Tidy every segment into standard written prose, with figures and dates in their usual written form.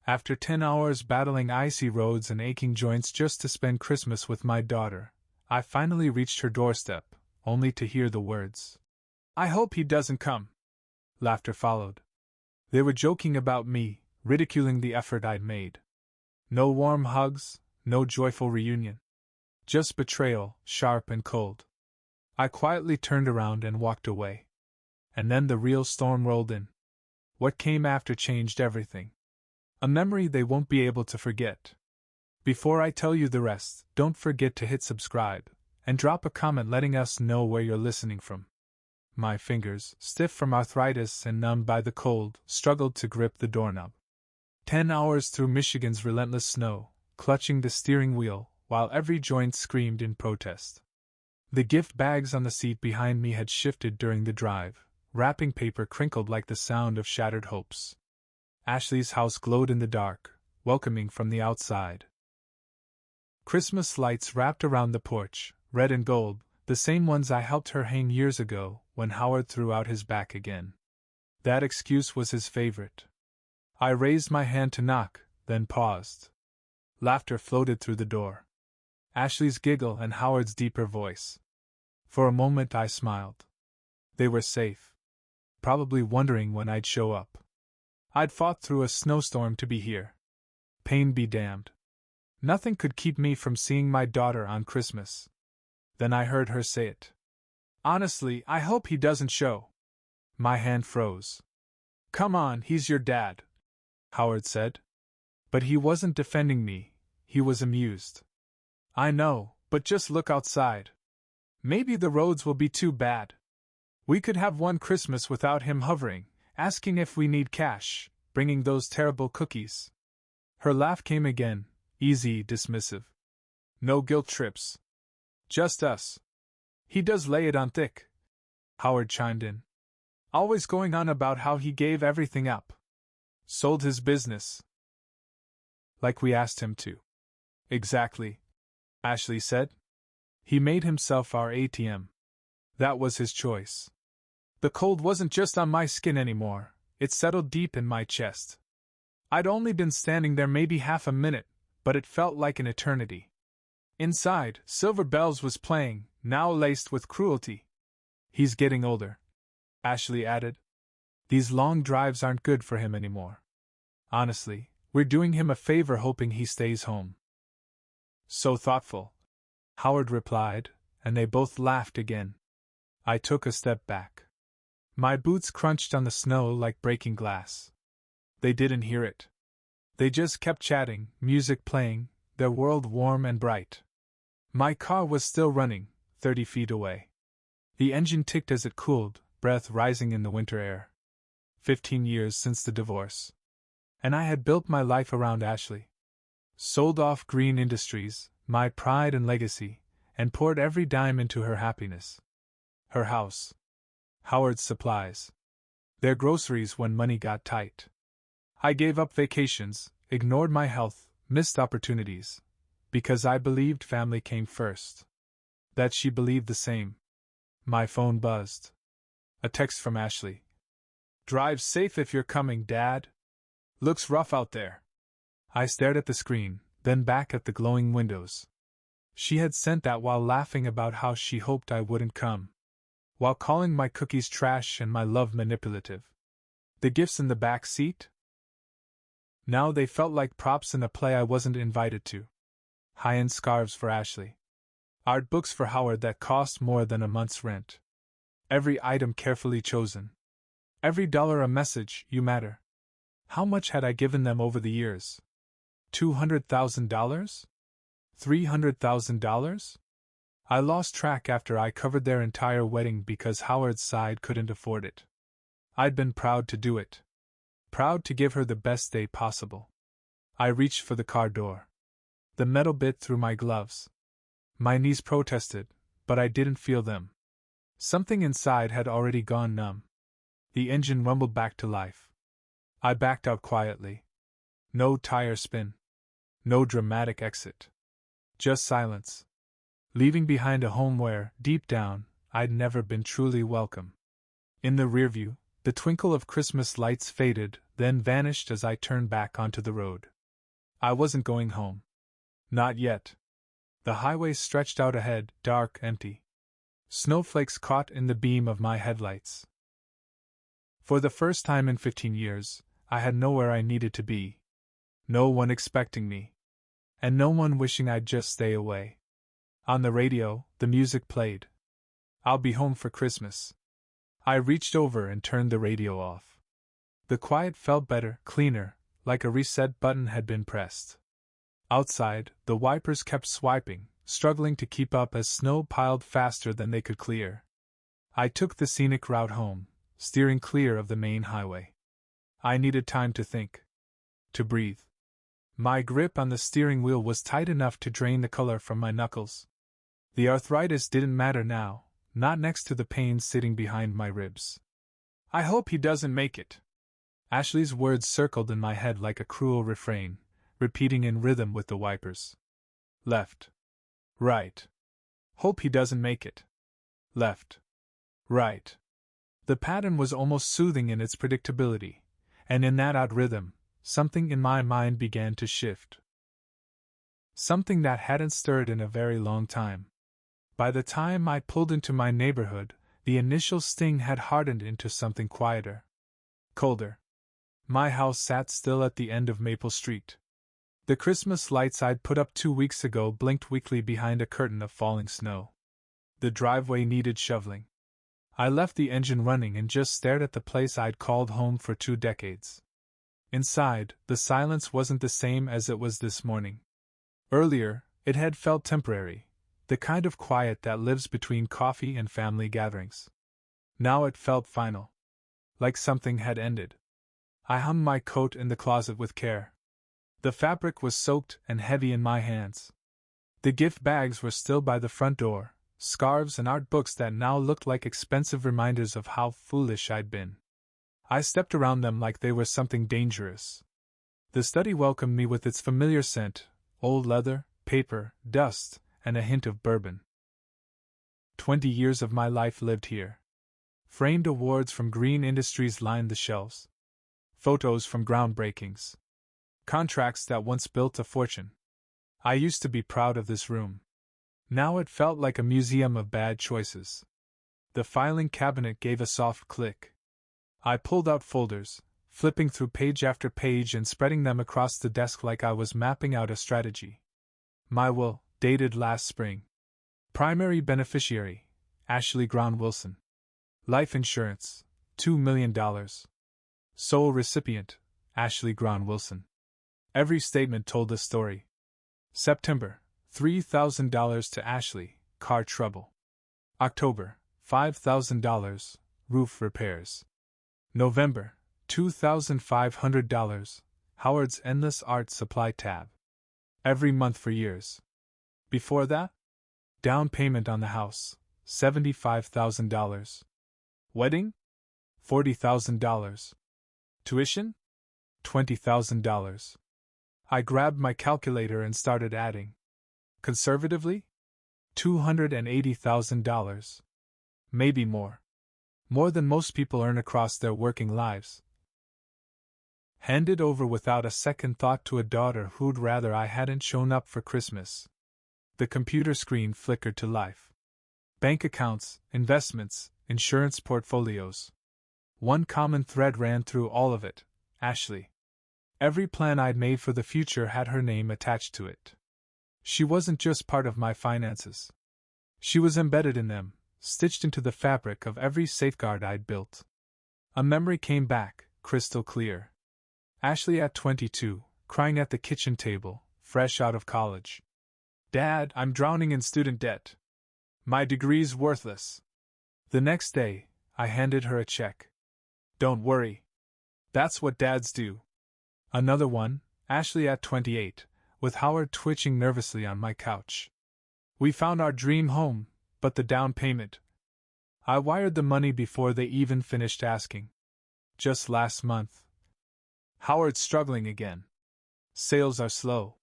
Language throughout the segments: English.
After 10 hours battling icy roads and aching joints just to spend Christmas with my daughter, I finally reached her doorstep, only to hear the words, "I hope he doesn't come." Laughter followed. They were joking about me, ridiculing the effort I'd made. No warm hugs, no joyful reunion. Just betrayal, sharp and cold. I quietly turned around and walked away. And then the real storm rolled in. What came after changed everything. A memory they won't be able to forget. Before I tell you the rest, don't forget to hit subscribe, and drop a comment letting us know where you're listening from. My fingers, stiff from arthritis and numbed by the cold, struggled to grip the doorknob. 10 hours through Michigan's relentless snow, clutching the steering wheel, while every joint screamed in protest. The gift bags on the seat behind me had shifted during the drive, wrapping paper crinkled like the sound of shattered hopes. Ashley's house glowed in the dark, welcoming from the outside. Christmas lights wrapped around the porch, red and gold, the same ones I helped her hang years ago when Howard threw out his back again. That excuse was his favorite. I raised my hand to knock, then paused. Laughter floated through the door. Ashley's giggle and Howard's deeper voice. For a moment I smiled. They were safe. Probably wondering when I'd show up. I'd fought through a snowstorm to be here. Pain be damned. Nothing could keep me from seeing my daughter on Christmas. Then I heard her say it. "Honestly, I hope he doesn't show." My hand froze. "Come on, he's your dad," Howard said. But he wasn't defending me, he was amused. "I know, but just look outside. Maybe the roads will be too bad. We could have one Christmas without him hovering, asking if we need cash, bringing those terrible cookies." Her laugh came again, easy, dismissive. "No guilt trips. Just us." "He does lay it on thick," Howard chimed in. "Always going on about how he gave everything up. Sold his business. Like we asked him to." "Exactly," Ashley said. "He made himself our ATM. That was his choice." The cold wasn't just on my skin anymore, it settled deep in my chest. I'd only been standing there maybe half a minute, but it felt like an eternity. Inside, Silver Bells was playing, now laced with cruelty. "He's getting older," Ashley added. "These long drives aren't good for him anymore. Honestly, we're doing him a favor hoping he stays home." "So thoughtful," Howard replied, and they both laughed again. I took a step back. My boots crunched on the snow like breaking glass. They didn't hear it. They just kept chatting, music playing, their world warm and bright. My car was still running, 30 feet away. The engine ticked as it cooled, breath rising in the winter air. 15 years since the divorce. And I had built my life around Ashley. Sold off Green Industries, my pride and legacy, and poured every dime into her happiness. Her house. Howard's supplies. Their groceries when money got tight. I gave up vacations, ignored my health, missed opportunities, because I believed family came first. That she believed the same. My phone buzzed. A text from Ashley. "Drive safe if you're coming, Dad. Looks rough out there." I stared at the screen, then back at the glowing windows. She had sent that while laughing about how she hoped I wouldn't come. While calling my cookies trash and my love manipulative. The gifts in the back seat? Now they felt like props in a play I wasn't invited to. High-end scarves for Ashley. Art books for Howard that cost more than a month's rent. Every item carefully chosen. Every dollar a message, "You matter." How much had I given them over the years? $200,000? $300,000? I lost track after I covered their entire wedding because Howard's side couldn't afford it. I'd been proud to do it. Proud to give her the best day possible. I reached for the car door. The metal bit through my gloves. My knees protested, but I didn't feel them. Something inside had already gone numb. The engine rumbled back to life. I backed out quietly. No tire spin. No dramatic exit. Just silence. Leaving behind a home where, deep down, I'd never been truly welcome. In the rearview, The twinkle of Christmas lights faded, then vanished as I turned back onto the road. I wasn't going home. Not yet. The highway stretched out ahead, dark, empty. Snowflakes caught in the beam of my headlights. For the first time in 15 years, I had nowhere I needed to be. No one expecting me. And no one wishing I'd just stay away. On the radio, the music played. I'll be home for Christmas. I reached over and turned the radio off. The quiet felt better, cleaner, like a reset button had been pressed. Outside, the wipers kept swiping, struggling to keep up as snow piled faster than they could clear. I took the scenic route home, steering clear of the main highway. I needed time to think. To breathe. My grip on the steering wheel was tight enough to drain the color from my knuckles. The arthritis didn't matter now, not next to the pain sitting behind my ribs. I hope he doesn't make it. Ashley's words circled in my head like a cruel refrain, repeating in rhythm with the wipers. Left. Right. Hope he doesn't make it. Left. Right. The pattern was almost soothing in its predictability, and in that odd rhythm, something in my mind began to shift. Something that hadn't stirred in a very long time. By the time I pulled into my neighborhood, the initial sting had hardened into something quieter. Colder. My house sat still at the end of Maple Street. The Christmas lights I'd put up 2 weeks ago blinked weakly behind a curtain of falling snow. The driveway needed shoveling. I left the engine running and just stared at the place I'd called home for 2 decades. Inside, the silence wasn't the same as it was this morning. Earlier, it had felt temporary, the kind of quiet that lives between coffee and family gatherings. Now it felt final. Like something had ended. I hung my coat in the closet with care. The fabric was soaked and heavy in my hands. The gift bags were still by the front door, scarves and art books that now looked like expensive reminders of how foolish I'd been. I stepped around them like they were something dangerous. The study welcomed me with its familiar scent, old leather, paper, dust, and a hint of bourbon. 20 years of my life lived here. Framed awards from green industries lined the shelves. Photos from groundbreakings. Contracts that once built a fortune. I used to be proud of this room. Now it felt like a museum of bad choices. The filing cabinet gave a soft click. I pulled out folders, flipping through page after page and spreading them across the desk like I was mapping out a strategy. My will, dated last spring. Primary beneficiary, Ashley Ground Wilson. Life insurance, $2 million. Sole recipient, Ashley Ground Wilson. Every statement told a story. September, $3,000 to Ashley, car trouble. October, $5,000, roof repairs. November, $2,500, Howard's endless art supply tab. Every month for years. Before that? Down payment on the house, $75,000. Wedding? $40,000. Tuition? $20,000. I grabbed my calculator and started adding. Conservatively? $280,000. Maybe more. More than most people earn across their working lives. Handed over without a second thought to a daughter who'd rather I hadn't shown up for Christmas. The computer screen flickered to life. Bank accounts, investments, insurance portfolios. One common thread ran through all of it, Ashley. Every plan I'd made for the future had her name attached to it. She wasn't just part of my finances. She was embedded in them, stitched into the fabric of every safeguard I'd built. A memory came back, crystal clear. Ashley at 22, crying at the kitchen table, fresh out of college. Dad, I'm drowning in student debt. My degree's worthless. The next day, I handed her a check. Don't worry. That's what dads do. Another one, Ashley at 28, with Howard twitching nervously on my couch. We found our dream home, but the down payment. I wired the money before they even finished asking. Just last month. Howard's struggling again. Sales are slow.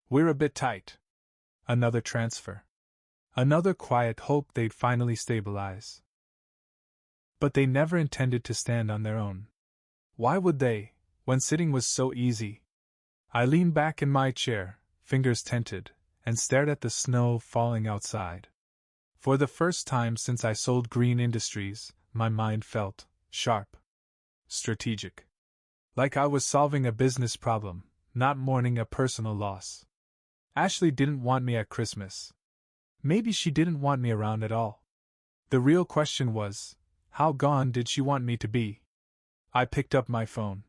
We're a bit tight. Another transfer. Another quiet hope they'd finally stabilize. But they never intended to stand on their own. Why would they, when sitting was so easy? I leaned back in my chair, fingers tented, and stared at the snow falling outside. For the first time since I sold Green Industries, my mind felt sharp, strategic. Like I was solving a business problem, not mourning a personal loss. Ashley didn't want me at Christmas. Maybe she didn't want me around at all. The real question was, how gone did she want me to be? I picked up my phone.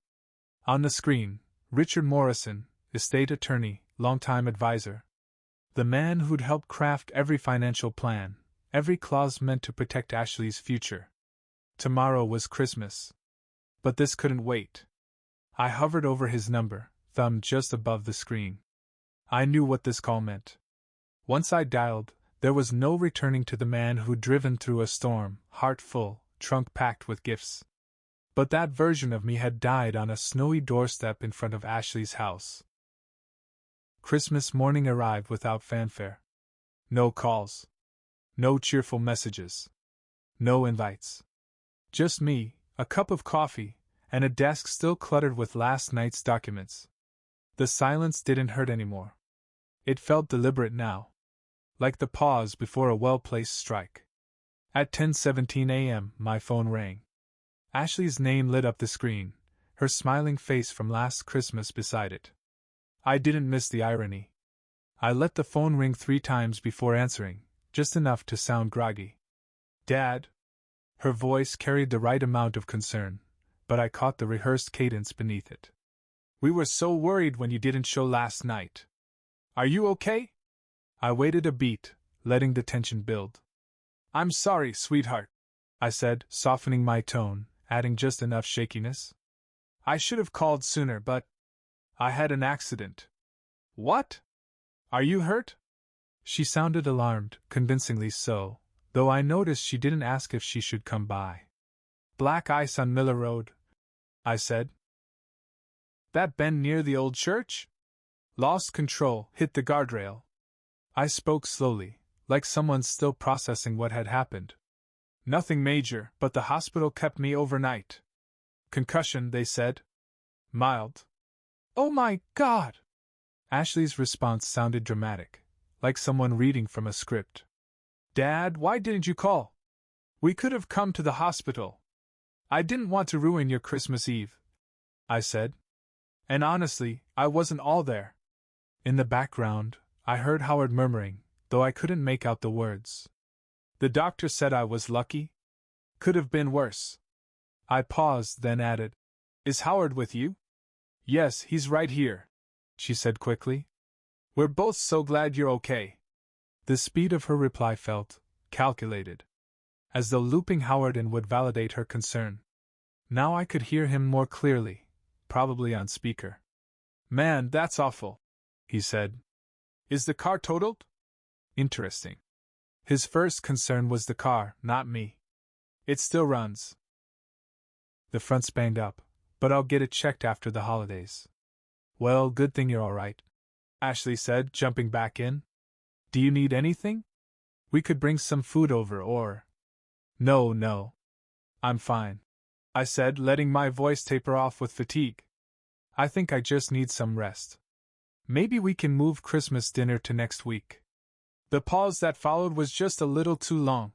On the screen, Richard Morrison, estate attorney, longtime advisor. The man who'd helped craft every financial plan, every clause meant to protect Ashley's future. Tomorrow was Christmas. But this couldn't wait. I hovered over his number, thumb just above the screen. I knew what this call meant. Once I dialed, there was no returning to the man who'd driven through a storm, heart full, trunk packed with gifts. But that version of me had died on a snowy doorstep in front of Ashley's house. Christmas morning arrived without fanfare. No calls. No cheerful messages. No invites. Just me, a cup of coffee, and a desk still cluttered with last night's documents. The silence didn't hurt anymore. It felt deliberate now. Like the pause before a well-placed strike. At 10:17 a.m., my phone rang. Ashley's name lit up the screen, her smiling face from last Christmas beside it. I didn't miss the irony. I let the phone ring 3 times before answering, just enough to sound groggy. Dad? Her voice carried the right amount of concern, but I caught the rehearsed cadence beneath it. We were so worried when you didn't show last night. Are you okay? I waited a beat, letting the tension build. I'm sorry, sweetheart, I said, softening my tone, adding just enough shakiness. I should have called sooner, but I had an accident. What? Are you hurt? She sounded alarmed, convincingly so, though I noticed she didn't ask if she should come by. Black ice on Miller Road, I said. That bend near the old church? Lost control, hit the guardrail. I spoke slowly, like someone still processing what had happened. Nothing major, but the hospital kept me overnight. Concussion, they said. Mild. Oh my God! Ashley's response sounded dramatic, like someone reading from a script. Dad, why didn't you call? We could have come to the hospital. I didn't want to ruin your Christmas Eve, I said. And honestly, I wasn't all there. In the background, I heard Howard murmuring, though I couldn't make out the words. The doctor said I was lucky. Could have been worse. I paused, then added, Is Howard with you? Yes, he's right here, she said quickly. We're both so glad you're okay. The speed of her reply felt calculated, as though looping Howard in would validate her concern. Now I could hear him more clearly, probably on speaker. Man, that's awful, he said. Is the car totaled? Interesting. His first concern was the car, not me. It still runs. The front's banged up, but I'll get it checked after the holidays. Well, good thing you're all right, Ashley said, jumping back in. Do you need anything? We could bring some food over or… No. I'm fine, I said, letting my voice taper off with fatigue. I think I just need some rest. Maybe we can move Christmas dinner to next week. The pause that followed was just a little too long.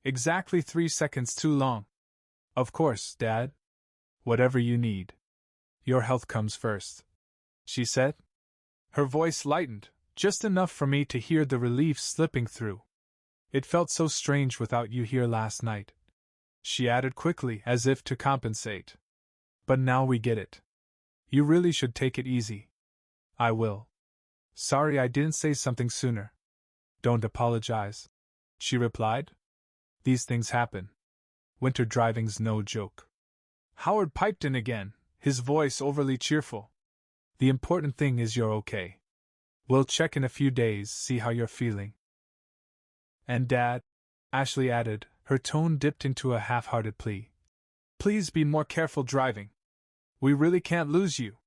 Exactly 3 seconds too long. Of course, Dad. Whatever you need. Your health comes first, she said. Her voice lightened, just enough for me to hear the relief slipping through. It felt so strange without you here last night. She added quickly, as if to compensate. But now we get it. You really should take it easy. I will. Sorry I didn't say something sooner. Don't apologize, she replied. These things happen. Winter driving's no joke. Howard piped in again, his voice overly cheerful. The important thing is you're okay. We'll check in a few days, see how you're feeling. And Dad, Ashley added, her tone dipped into a half-hearted plea. Please be more careful driving. We really can't lose you.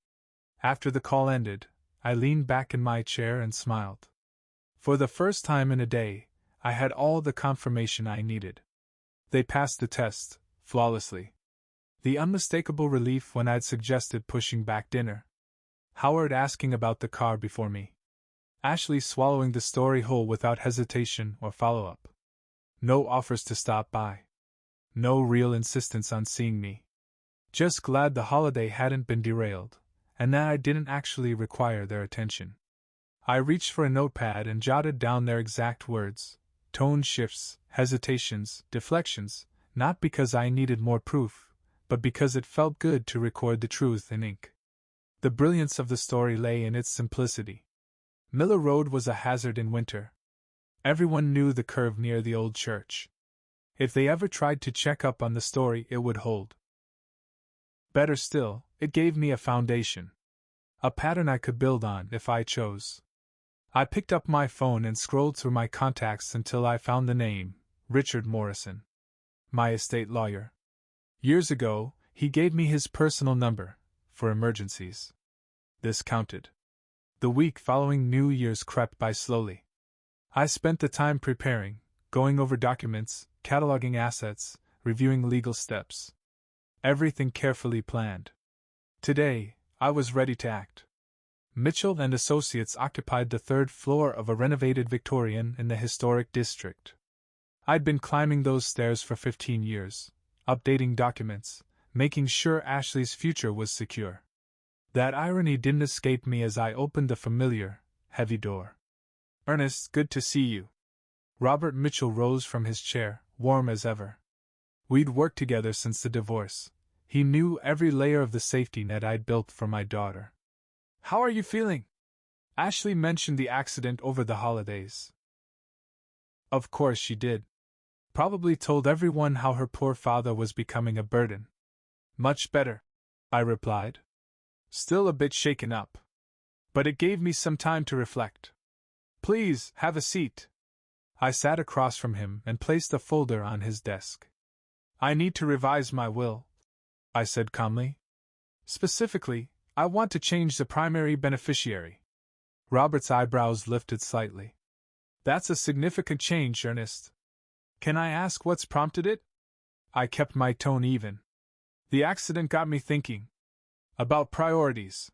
After the call ended, I leaned back in my chair and smiled. For the first time in a day, I had all the confirmation I needed. They passed the test, flawlessly. The unmistakable relief when I'd suggested pushing back dinner. Howard asking about the car before me. Ashley swallowing the story whole without hesitation or follow-up. No offers to stop by. No real insistence on seeing me. Just glad the holiday hadn't been derailed, and that I didn't actually require their attention. I reached for a notepad and jotted down their exact words, tone shifts, hesitations, deflections, not because I needed more proof, but because it felt good to record the truth in ink. The brilliance of the story lay in its simplicity. Miller Road was a hazard in winter. Everyone knew the curve near the old church. If they ever tried to check up on the story, it would hold. Better still, it gave me a foundation. A pattern I could build on if I chose. I picked up my phone and scrolled through my contacts until I found the name, Richard Morrison. My estate lawyer. Years ago, he gave me his personal number, for emergencies. This counted. The week following New Year's crept by slowly. I spent the time preparing, going over documents, cataloging assets, reviewing legal steps. Everything carefully planned. Today, I was ready to act. Mitchell and Associates occupied the third floor of a renovated Victorian in the historic district. I'd been climbing those stairs for 15 years, updating documents, making sure Ashley's future was secure. That irony didn't escape me as I opened the familiar, heavy door. "Ernest, good to see you." Robert Mitchell rose from his chair, warm as ever. We'd worked together since the divorce. He knew every layer of the safety net I'd built for my daughter. "How are you feeling?" Ashley mentioned the accident over the holidays. Of course she did. Probably told everyone how her poor father was becoming a burden. "Much better," I replied. "Still a bit shaken up. But it gave me some time to reflect. Please, have a seat." I sat across from him and placed a folder on his desk. "I need to revise my will," I said calmly. "Specifically, I want to change the primary beneficiary." Robert's eyebrows lifted slightly. "That's a significant change, Ernest. Can I ask what's prompted it?" I kept my tone even. "The accident got me thinking. About priorities.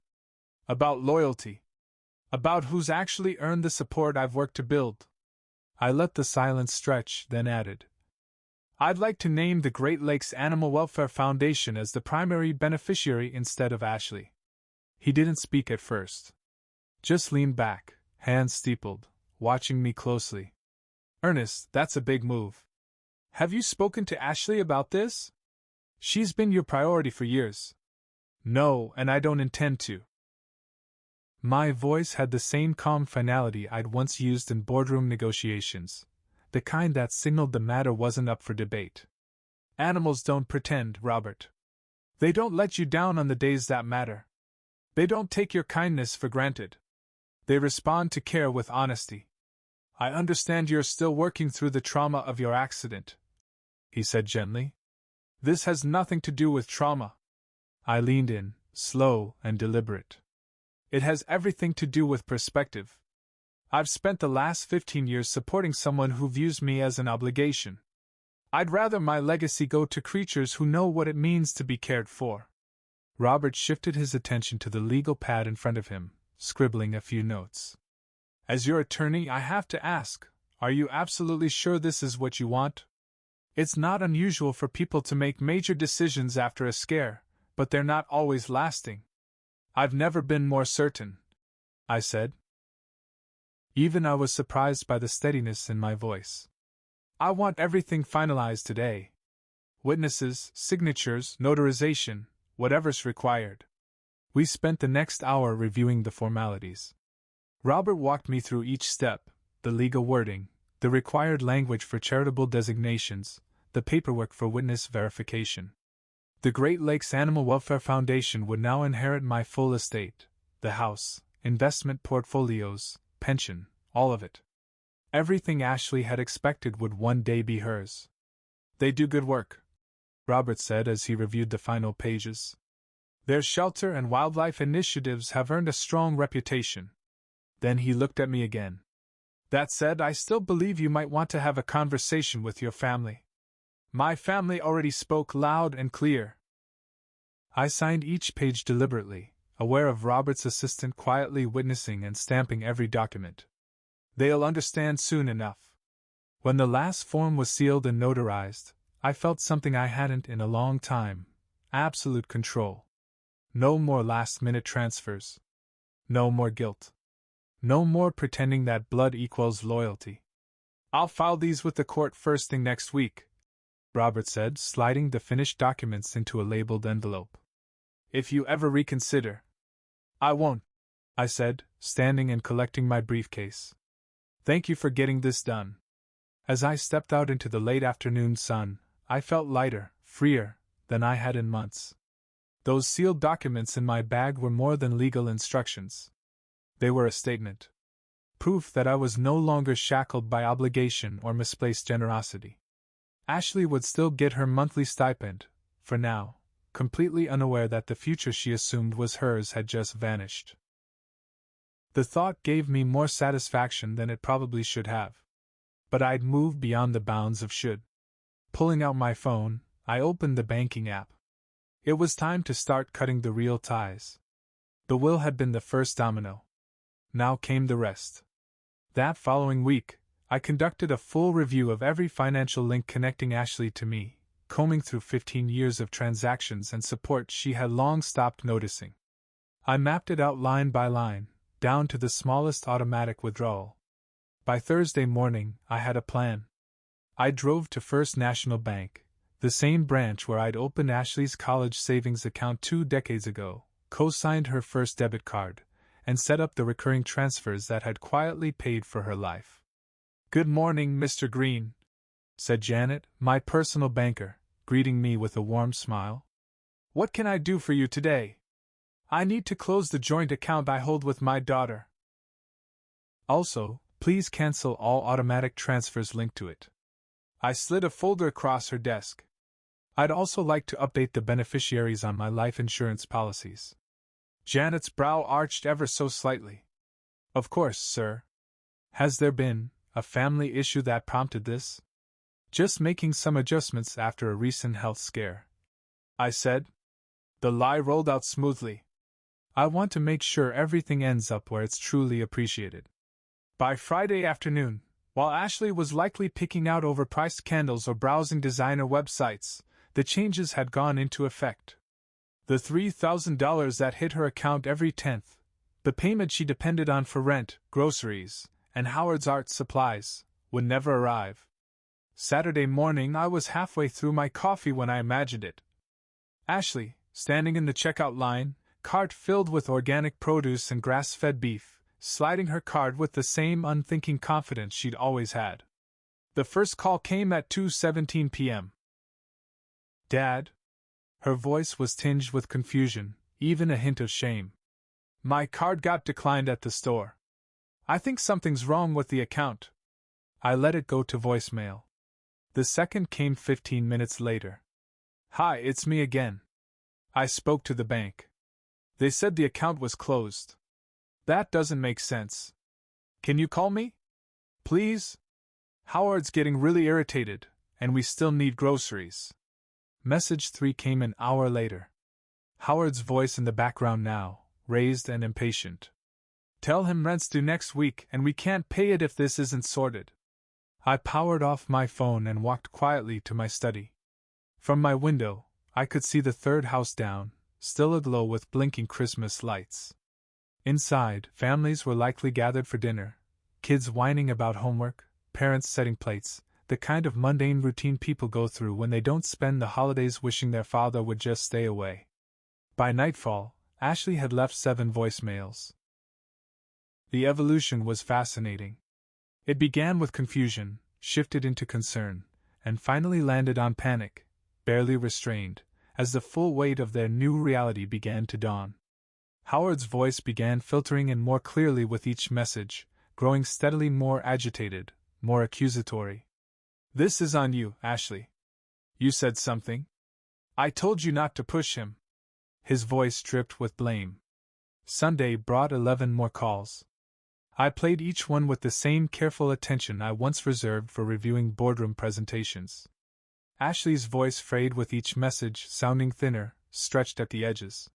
About loyalty. About who's actually earned the support I've worked to build." I let the silence stretch, then added, "I'd like to name the Great Lakes Animal Welfare Foundation as the primary beneficiary instead of Ashley." He didn't speak at first. Just leaned back, hands steepled, watching me closely. "Ernest, that's a big move. Have you spoken to Ashley about this? She's been your priority for years." "No, and I don't intend to." My voice had the same calm finality I'd once used in boardroom negotiations, the kind that signaled the matter wasn't up for debate. "Animals don't pretend, Robert. They don't let you down on the days that matter. They don't take your kindness for granted. They respond to care with honesty. I understand you're still working through the trauma of your accident," he said gently. "This has nothing to do with trauma." I leaned in, slow and deliberate. "It has everything to do with perspective. I've spent the last 15 years supporting someone who views me as an obligation. I'd rather my legacy go to creatures who know what it means to be cared for." Robert shifted his attention to the legal pad in front of him, scribbling a few notes. "As your attorney, I have to ask, are you absolutely sure this is what you want? It's not unusual for people to make major decisions after a scare, but they're not always lasting." "I've never been more certain," I said. Even I was surprised by the steadiness in my voice. "I want everything finalized today. Witnesses, signatures, notarization, whatever's required." We spent the next hour reviewing the formalities. Robert walked me through each step, the legal wording, the required language for charitable designations, the paperwork for witness verification. The Great Lakes Animal Welfare Foundation would now inherit my full estate, the house, investment portfolios, pension, all of it. Everything Ashley had expected would one day be hers. "They do good work," Robert said as he reviewed the final pages. "Their shelter and wildlife initiatives have earned a strong reputation." Then he looked at me again. "That said, I still believe you might want to have a conversation with your family." My family already spoke loud and clear. I signed each page deliberately, aware of Robert's assistant quietly witnessing and stamping every document. They'll understand soon enough. When the last form was sealed and notarized, I felt something I hadn't in a long time: absolute control. No more last-minute transfers. No more guilt. No more pretending that blood equals loyalty. I'll file these with the court first thing next week, Robert said, sliding the finished documents into a labeled envelope. If you ever reconsider. I won't, I said, standing and collecting my briefcase. Thank you for getting this done. As I stepped out into the late afternoon sun, I felt lighter, freer, than I had in months. Those sealed documents in my bag were more than legal instructions. They were a statement. Proof that I was no longer shackled by obligation or misplaced generosity. Ashley would still get her monthly stipend, for now, completely unaware that the future she assumed was hers had just vanished. The thought gave me more satisfaction than it probably should have. But I'd moved beyond the bounds of should. Pulling out my phone, I opened the banking app. It was time to start cutting the real ties. The will had been the first domino. Now came the rest. That following week, I conducted a full review of every financial link connecting Ashley to me, combing through 15 years of transactions and support she had long stopped noticing. I mapped it out line by line, down to the smallest automatic withdrawal. By Thursday morning, I had a plan. I drove to First National Bank, the same branch where I'd opened Ashley's college savings account 2 decades ago, co-signed her first debit card, and set up the recurring transfers that had quietly paid for her life. "Good morning, Mr. Green," said Janet, my personal banker, greeting me with a warm smile. "What can I do for you today? I need to close the joint account I hold with my daughter. Also, please cancel all automatic transfers linked to it." I slid a folder across her desk. "I'd also like to update the beneficiaries on my life insurance policies." Janet's brow arched ever so slightly. "Of course, sir. Has there been a family issue that prompted this?" "Just making some adjustments after a recent health scare," I said. The lie rolled out smoothly. "I want to make sure everything ends up where it's truly appreciated." By Friday afternoon, while Ashley was likely picking out overpriced candles or browsing designer websites, the changes had gone into effect. The $3,000 that hit her account every 10th, the payment she depended on for rent, groceries, and Howard's art supplies, would never arrive. Saturday morning I was halfway through my coffee when I imagined it. Ashley, standing in the checkout line, cart filled with organic produce and grass-fed beef, sliding her card with the same unthinking confidence she'd always had. The first call came at 2:17 p.m. "Dad?" Her voice was tinged with confusion, even a hint of shame. "My card got declined at the store. I think something's wrong with the account." I let it go to voicemail. The second came 15 minutes later. "Hi, it's me again. I spoke to the bank. They said the account was closed. That doesn't make sense. Can you call me? Please? Howard's getting really irritated, and we still need groceries." Message 3 came an hour later. Howard's voice in the background now, raised and impatient. "Tell him rent's due next week and we can't pay it if this isn't sorted." I powered off my phone and walked quietly to my study. From my window, I could see the third house down, still aglow with blinking Christmas lights. Inside, families were likely gathered for dinner, kids whining about homework, parents setting plates, the kind of mundane routine people go through when they don't spend the holidays wishing their father would just stay away. By nightfall, Ashley had left 7 voicemails. The evolution was fascinating. It began with confusion, shifted into concern, and finally landed on panic, barely restrained, as the full weight of their new reality began to dawn. Howard's voice began filtering in more clearly with each message, growing steadily more agitated, more accusatory. "This is on you, Ashley. You said something. I told you not to push him." His voice dripped with blame. Sunday brought 11 more calls. I played each one with the same careful attention I once reserved for reviewing boardroom presentations. Ashley's voice frayed with each message, sounding thinner, stretched at the edges.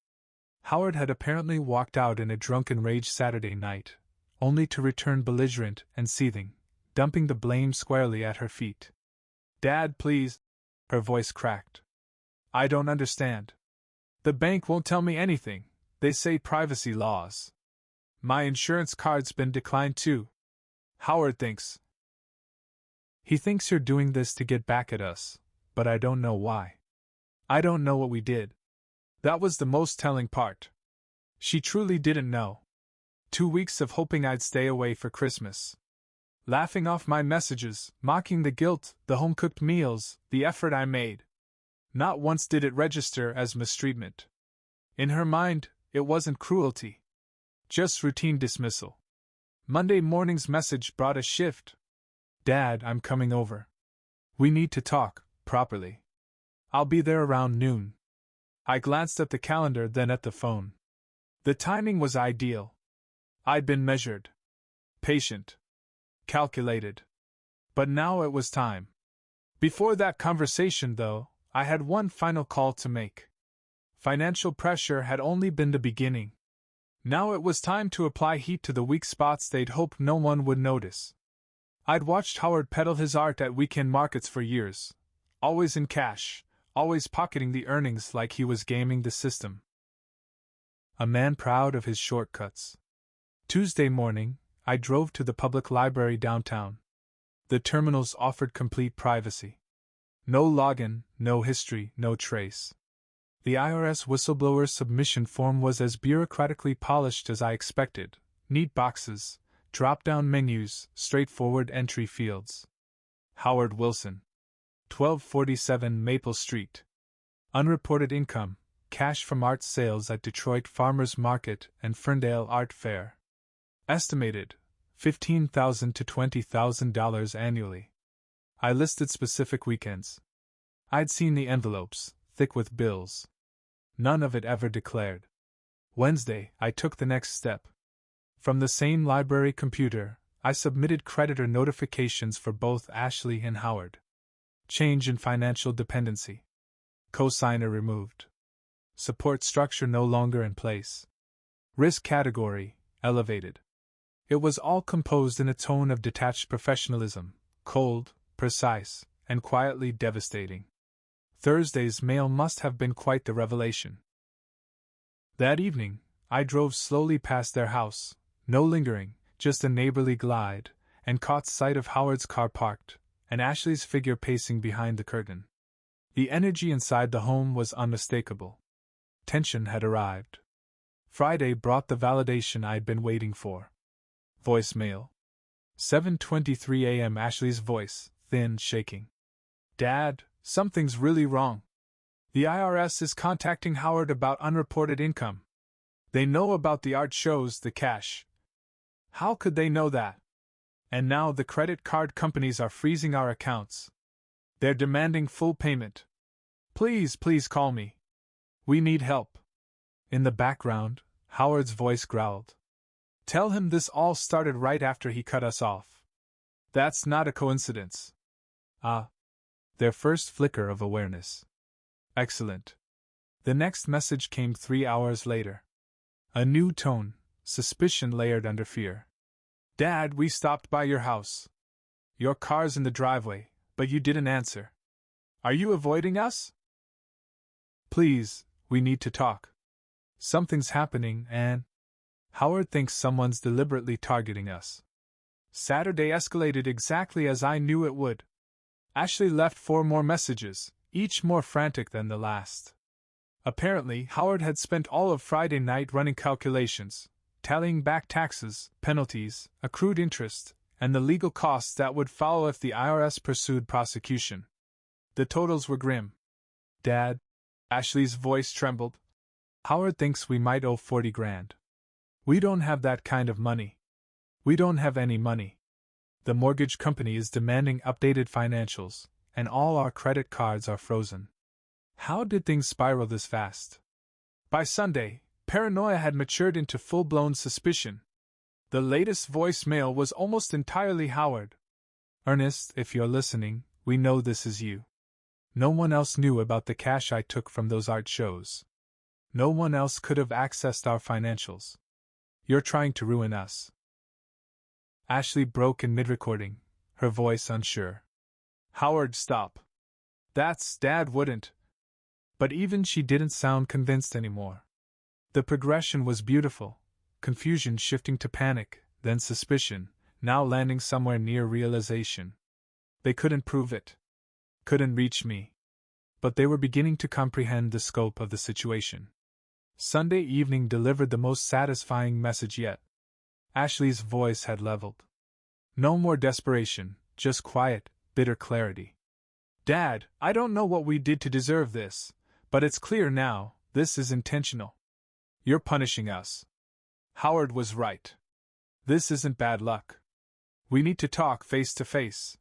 Howard had apparently walked out in a drunken rage Saturday night, only to return belligerent and seething, dumping the blame squarely at her feet. "Dad, please," her voice cracked. "I don't understand. The bank won't tell me anything, they say privacy laws. My insurance card's been declined too. Howard thinks. He thinks you're doing this to get back at us, but I don't know why. I don't know what we did." That was the most telling part. She truly didn't know. 2 weeks of hoping I'd stay away for Christmas. Laughing off my messages, mocking the guilt, the home-cooked meals, the effort I made. Not once did it register as mistreatment. In her mind, it wasn't cruelty. Just routine dismissal. Monday morning's message brought a shift. "Dad, I'm coming over. We need to talk, properly. I'll be there around noon." I glanced at the calendar, then at the phone. The timing was ideal. I'd been measured. Patient. Calculated. But now it was time. Before that conversation, though, I had one final call to make. Financial pressure had only been the beginning. Now it was time to apply heat to the weak spots they'd hoped no one would notice. I'd watched Howard peddle his art at weekend markets for years, always in cash, always pocketing the earnings like he was gaming the system. A man proud of his shortcuts. Tuesday morning, I drove to the public library downtown. The terminals offered complete privacy. No login, no history, no trace. The IRS whistleblower submission form was as bureaucratically polished as I expected. Neat boxes, drop-down menus, straightforward entry fields. Howard Wilson. 1247 Maple Street. Unreported income, cash from art sales at Detroit Farmers Market and Ferndale Art Fair. Estimated, $15,000 to $20,000 annually. I listed specific weekends. I'd seen the envelopes, thick with bills. None of it ever declared. Wednesday, I took the next step. From the same library computer, I submitted creditor notifications for both Ashley and Howard. Change in financial dependency. Cosigner removed. Support structure no longer in place. Risk category, elevated. It was all composed in a tone of detached professionalism, cold, precise, and quietly devastating. Thursday's mail must have been quite the revelation. That evening, I drove slowly past their house, no lingering, just a neighborly glide, and caught sight of Howard's car parked, and Ashley's figure pacing behind the curtain. The energy inside the home was unmistakable. Tension had arrived. Friday brought the validation I'd been waiting for. Voicemail. 7:23 a.m. Ashley's voice, thin, shaking. "Dad, something's really wrong. The IRS is contacting Howard about unreported income. They know about the art shows, the cash. How could they know that? And now the credit card companies are freezing our accounts. They're demanding full payment. Please call me. We need help." In the background, Howard's voice growled. "Tell him this all started right after he cut us off. That's not a coincidence." Ah. Their first flicker of awareness. Excellent. The next message came 3 hours later. A new tone, suspicion layered under fear. "Dad, we stopped by your house. Your car's in the driveway, but you didn't answer. Are you avoiding us? Please, we need to talk. Something's happening, and Howard thinks someone's deliberately targeting us." Saturday escalated exactly as I knew it would. Ashley left 4 more messages, each more frantic than the last. Apparently, Howard had spent all of Friday night running calculations, tallying back taxes, penalties, accrued interest, and the legal costs that would follow if the IRS pursued prosecution. The totals were grim. "Dad," Ashley's voice trembled, "Howard thinks we might owe 40 grand. We don't have that kind of money. We don't have any money. The mortgage company is demanding updated financials, and all our credit cards are frozen." How did things spiral this fast? By Sunday, paranoia had matured into full-blown suspicion. The latest voicemail was almost entirely Howard. "Ernest, if you're listening, we know this is you. No one else knew about the cash I took from those art shows. No one else could have accessed our financials. You're trying to ruin us. Ashley broke in mid-recording, her voice unsure. Howard, stop. Dad wouldn't. But even she didn't sound convinced anymore. The progression was beautiful, confusion shifting to panic, then suspicion, now landing somewhere near realization. They couldn't prove it. Couldn't reach me. But they were beginning to comprehend the scope of the situation. Sunday evening delivered the most satisfying message yet. Ashley's voice had leveled. No more desperation, just quiet, bitter clarity. Dad, I don't know what we did to deserve this, but it's clear now, this is intentional. You're punishing us. Howard was right. This isn't bad luck. We need to talk face to face.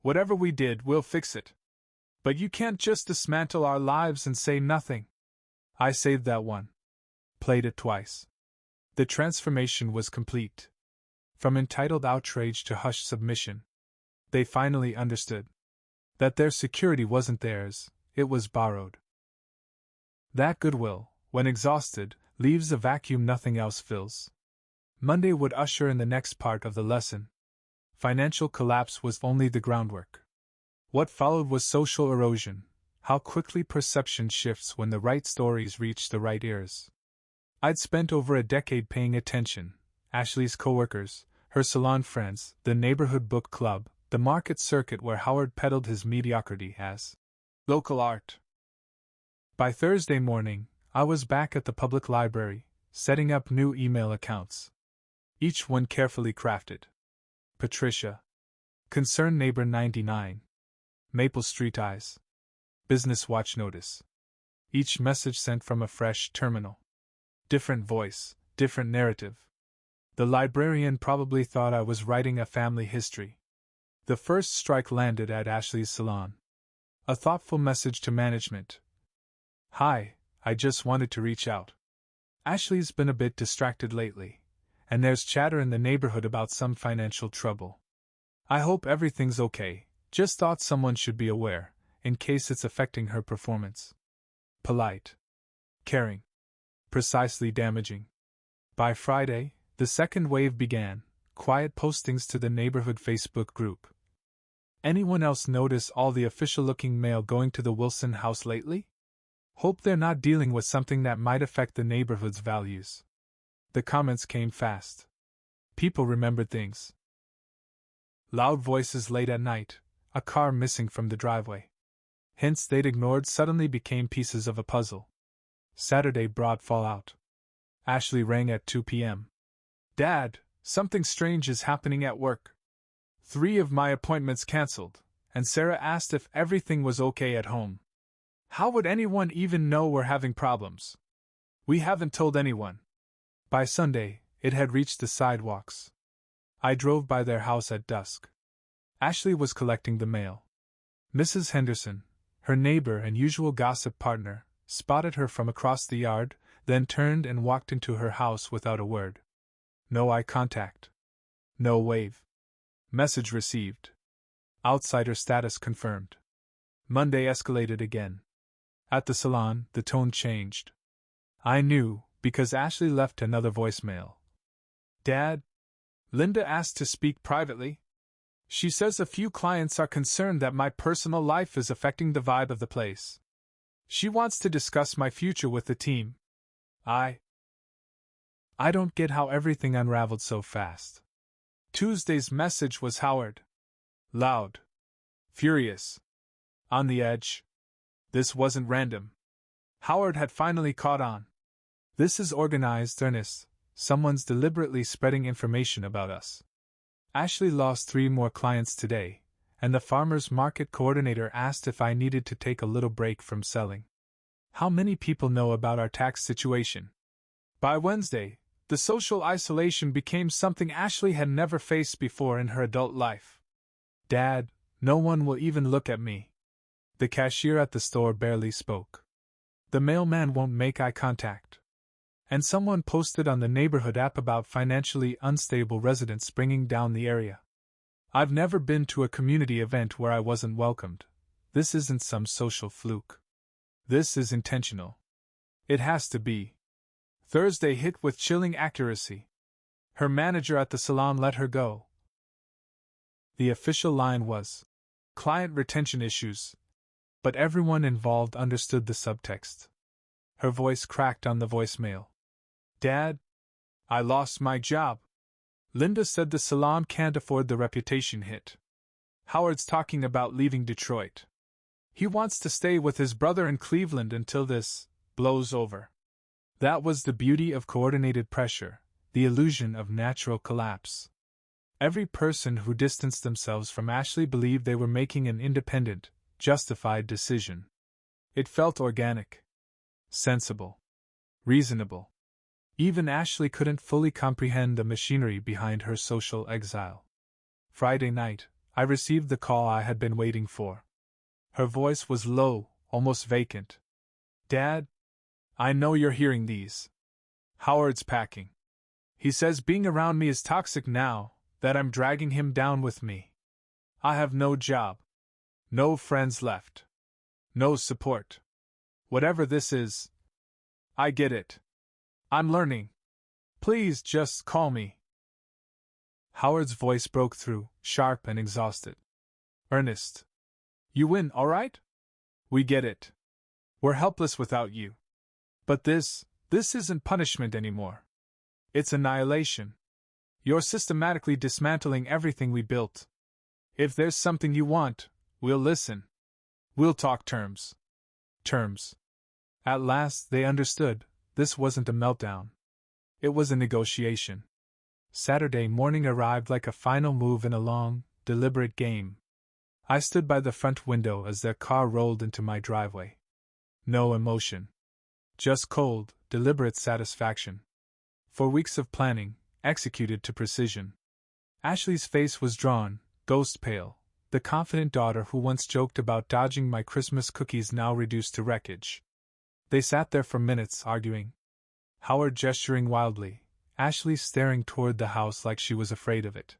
Whatever we did, we'll fix it. But you can't just dismantle our lives and say nothing. I saved that one. Played it twice. The transformation was complete. From entitled outrage to hushed submission. They finally understood. That their security wasn't theirs, it was borrowed. That goodwill, when exhausted, leaves a vacuum nothing else fills. Monday would usher in the next part of the lesson. Financial collapse was only the groundwork. What followed was social erosion, how quickly perception shifts when the right stories reach the right ears. I'd spent over a decade paying attention. Ashley's coworkers, her salon friends, the neighborhood book club, the market circuit where Howard peddled his mediocrity as local art. By Thursday morning, I was back at the public library, setting up new email accounts. Each one carefully crafted. Patricia. Concerned Neighbor 99. Maple Street Eyes. Business Watch Notice. Each message sent from a fresh terminal. Different voice, different narrative. The librarian probably thought I was writing a family history. The first strike landed at Ashley's salon. A thoughtful message to management. Hi, I just wanted to reach out. Ashley's been a bit distracted lately, and there's chatter in the neighborhood about some financial trouble. I hope everything's okay, just thought someone should be aware, in case it's affecting her performance. Polite. Caring. Precisely damaging. By Friday, the second wave began, quiet postings to the neighborhood Facebook group. Anyone else notice all the official-looking mail going to the Wilson house lately? Hope they're not dealing with something that might affect the neighborhood's values. The comments came fast. People remembered things. Loud voices late at night, a car missing from the driveway. Hints they'd ignored suddenly became pieces of a puzzle. Saturday brought fallout. Ashley rang at 2 p.m. Dad, something strange is happening at work. 3 of my appointments cancelled, and Sarah asked if everything was okay at home. How would anyone even know we're having problems? We haven't told anyone. By Sunday, it had reached the sidewalks. I drove by their house at dusk. Ashley was collecting the mail. Mrs. Henderson, her neighbor and usual gossip partner, spotted her from across the yard, then turned and walked into her house without a word. No eye contact. No wave. Message received. Outsider status confirmed. Monday escalated again. At the salon, the tone changed. I knew, because Ashley left another voicemail. Dad? Linda asked to speak privately. She says a few clients are concerned that my personal life is affecting the vibe of the place. She wants to discuss my future with the team. I don't get how everything unraveled so fast. Tuesday's message was Howard. Loud. Furious. On the edge. This wasn't random. Howard had finally caught on. This is organized, earnest. Someone's deliberately spreading information about us. Ashley lost 3 more clients today, and the farmer's market coordinator asked if I needed to take a little break from selling. How many people know about our tax situation? By Wednesday, the social isolation became something Ashley had never faced before in her adult life. Dad, no one will even look at me. The cashier at the store barely spoke. The mailman won't make eye contact. And someone posted on the neighborhood app about financially unstable residents bringing down the area. I've never been to a community event where I wasn't welcomed. This isn't some social fluke. This is intentional. It has to be. Thursday hit with chilling accuracy. Her manager at the salon let her go. The official line was, "Client retention issues," but everyone involved understood the subtext. Her voice cracked on the voicemail. "Dad, I lost my job. Linda said the salon can't afford the reputation hit. Howard's talking about leaving Detroit. He wants to stay with his brother in Cleveland until this blows over." That was the beauty of coordinated pressure, the illusion of natural collapse. Every person who distanced themselves from Ashley believed they were making an independent, justified decision. It felt organic, sensible, reasonable. Even Ashley couldn't fully comprehend the machinery behind her social exile. Friday night, I received the call I had been waiting for. Her voice was low, almost vacant. "Dad, I know you're hearing these. Howard's packing. He says being around me is toxic now, that I'm dragging him down with me. I have no job. No friends left. No support. Whatever this is. I get it. I'm learning. Please just call me." Howard's voice broke through, sharp and exhausted. "Ernest. You win, all right? We get it. We're helpless without you. But this isn't punishment anymore. It's annihilation. You're systematically dismantling everything we built. If there's something you want, we'll listen. We'll talk terms." Terms. At last they understood. This wasn't a meltdown. It was a negotiation. Saturday morning arrived like a final move in a long, deliberate game. I stood by the front window as their car rolled into my driveway. No emotion. Just cold, deliberate satisfaction. 4 weeks of planning, executed to precision. Ashley's face was drawn, ghost pale, the confident daughter who once joked about dodging my Christmas cookies now reduced to wreckage. They sat there for minutes arguing. Howard gesturing wildly, Ashley staring toward the house like she was afraid of it.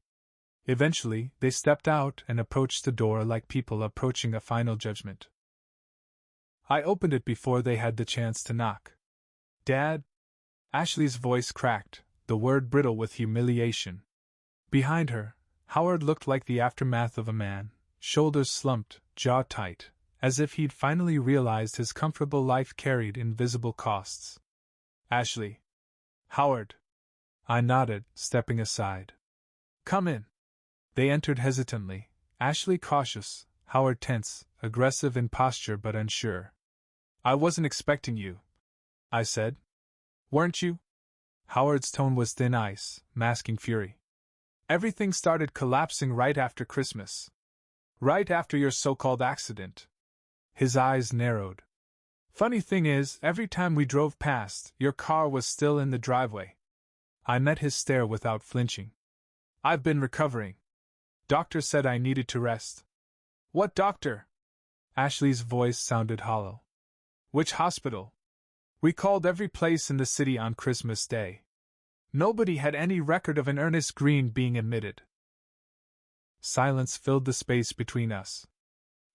Eventually, they stepped out and approached the door like people approaching a final judgment. I opened it before they had the chance to knock. "Dad?" Ashley's voice cracked, the word brittle with humiliation. Behind her, Howard looked like the aftermath of a man, shoulders slumped, jaw tight, as if he'd finally realized his comfortable life carried invisible costs. "Ashley." "Howard." I nodded, stepping aside. "Come in." They entered hesitantly, Ashley cautious, Howard tense, aggressive in posture but unsure. "I wasn't expecting you," I said. "Weren't you?" Howard's tone was thin ice, masking fury. "Everything started collapsing right after Christmas. Right after your so-called accident." His eyes narrowed. "Funny thing is, every time we drove past, your car was still in the driveway." I met his stare without flinching. "I've been recovering. Doctor said I needed to rest." "What doctor?" Ashley's voice sounded hollow. "Which hospital?" "We called every place in the city on Christmas Day. Nobody had any record of an Ernest Green being admitted." Silence filled the space between us.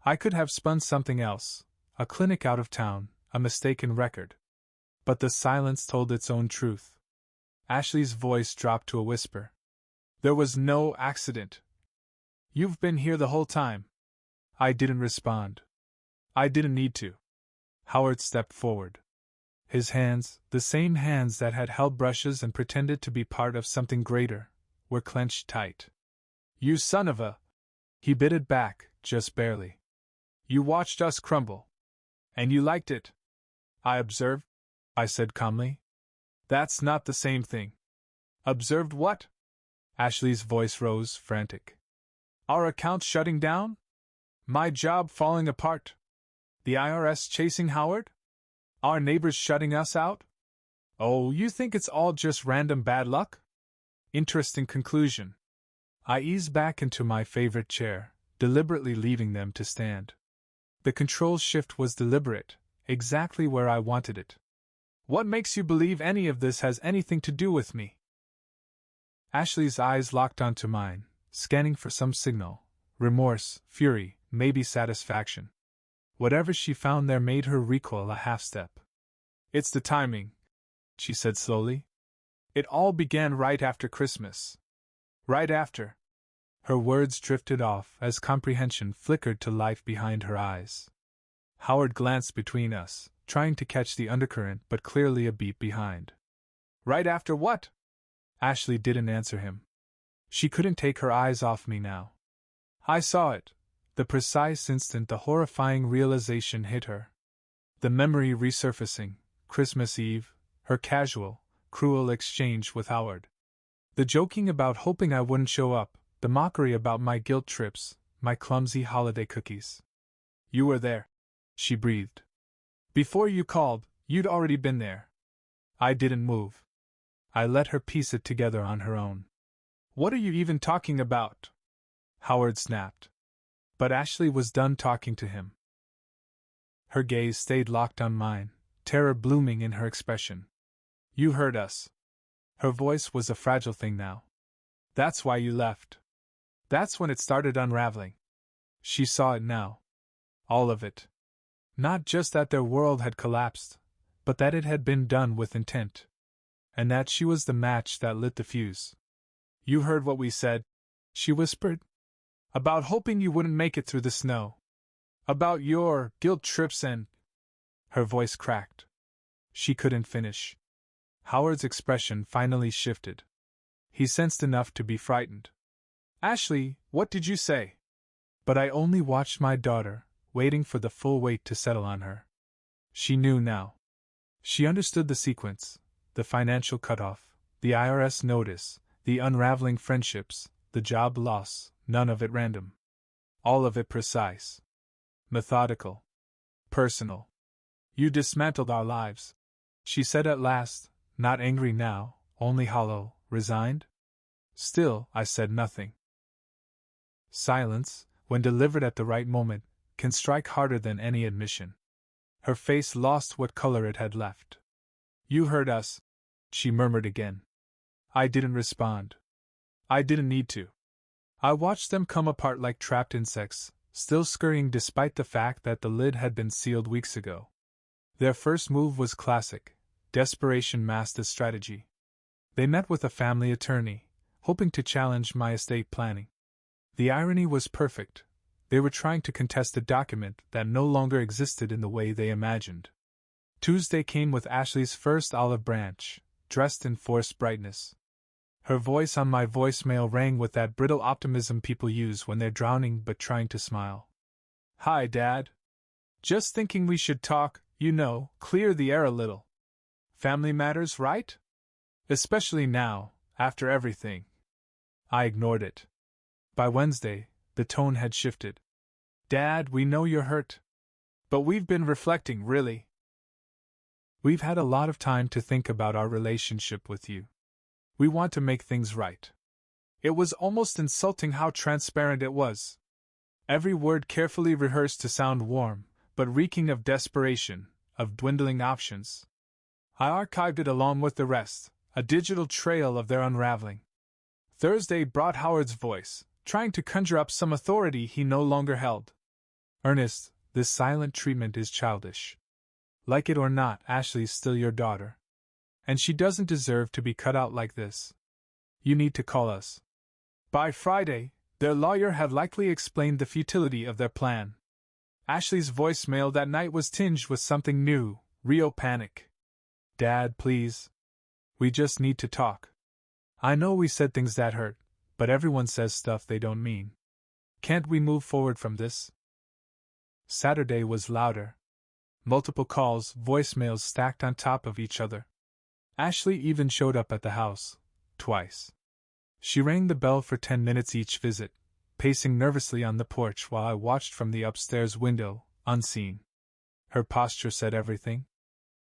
I could have spun something else, a clinic out of town, a mistaken record. But the silence told its own truth. Ashley's voice dropped to a whisper. "There was no accident. You've been here the whole time." I didn't respond. I didn't need to. Howard stepped forward. His hands, the same hands that had held brushes and pretended to be part of something greater, were clenched tight. "You son of a..." He bit it back, just barely. "You watched us crumble. And you liked it." "I observed," I said calmly. "That's not the same thing." "Observed what?" Ashley's voice rose, frantic. "Our accounts shutting down? My job falling apart? The IRS chasing Howard? Our neighbors shutting us out? Oh, you think it's all just random bad luck? Interesting conclusion." I eased back into my favorite chair, deliberately leaving them to stand. The control shift was deliberate, exactly where I wanted it. "What makes you believe any of this has anything to do with me?" Ashley's eyes locked onto mine, scanning for some signal. Remorse, fury, maybe satisfaction. Whatever she found there made her recoil a half step. It's the timing, she said slowly. It all began right after Christmas. Right after. Her words drifted off as comprehension flickered to life behind her eyes. Howard glanced between us, trying to catch the undercurrent but clearly a beat behind. Right after what? Ashley didn't answer him. She couldn't take her eyes off me now. I saw it, the precise instant the horrifying realization hit her. The memory resurfacing, Christmas Eve, her casual, cruel exchange with Howard. The joking about hoping I wouldn't show up, the mockery about my guilt trips, my clumsy holiday cookies. You were there, she breathed. Before you called, you'd already been there. I didn't move. I let her piece it together on her own. What are you even talking about? Howard snapped. But Ashley was done talking to him. Her gaze stayed locked on mine, terror blooming in her expression. You heard us. Her voice was a fragile thing now. That's why you left. That's when it started unraveling. She saw it now. All of it. Not just that their world had collapsed, but that it had been done with intent. And that she was the match that lit the fuse. You heard what we said, she whispered. About hoping you wouldn't make it through the snow. About your guilt trips and... Her voice cracked. She couldn't finish. Howard's expression finally shifted. He sensed enough to be frightened. Ashley, what did you say? But I only watched my daughter, waiting for the full weight to settle on her. She knew now. She understood the sequence, the financial cutoff, the IRS notice, the unraveling friendships, the job loss, none of it random. All of it precise. Methodical. Personal. You dismantled our lives, she said at last, not angry now, only hollow, resigned. Still, I said nothing. Silence, when delivered at the right moment, can strike harder than any admission. Her face lost what color it had left. You heard us, she murmured again. I didn't respond. I didn't need to. I watched them come apart like trapped insects, still scurrying despite the fact that the lid had been sealed weeks ago. Their first move was classic, desperation masked as strategy. They met with a family attorney, hoping to challenge my estate planning. The irony was perfect. They were trying to contest a document that no longer existed in the way they imagined. Tuesday came with Ashley's first olive branch, dressed in forced brightness. Her voice on my voicemail rang with that brittle optimism people use when they're drowning but trying to smile. Hi, Dad. Just thinking we should talk, clear the air a little. Family matters, right? Especially now, after everything. I ignored it. By Wednesday, the tone had shifted. Dad, we know you're hurt. But we've been reflecting, really. We've had a lot of time to think about our relationship with you. We want to make things right. It was almost insulting how transparent it was. Every word carefully rehearsed to sound warm, but reeking of desperation, of dwindling options. I archived it along with the rest, a digital trail of their unraveling. Thursday brought Howard's voice, trying to conjure up some authority he no longer held. Ernest, this silent treatment is childish. Like it or not, Ashley's still your daughter. And she doesn't deserve to be cut out like this. You need to call us. By Friday, their lawyer had likely explained the futility of their plan. Ashley's voicemail that night was tinged with something new, real panic. Dad, please. We just need to talk. I know we said things that hurt, but everyone says stuff they don't mean. Can't we move forward from this? Saturday was louder. Multiple calls, voicemails stacked on top of each other. Ashley even showed up at the house, twice. She rang the bell for 10 minutes each visit, pacing nervously on the porch while I watched from the upstairs window, unseen. Her posture said everything.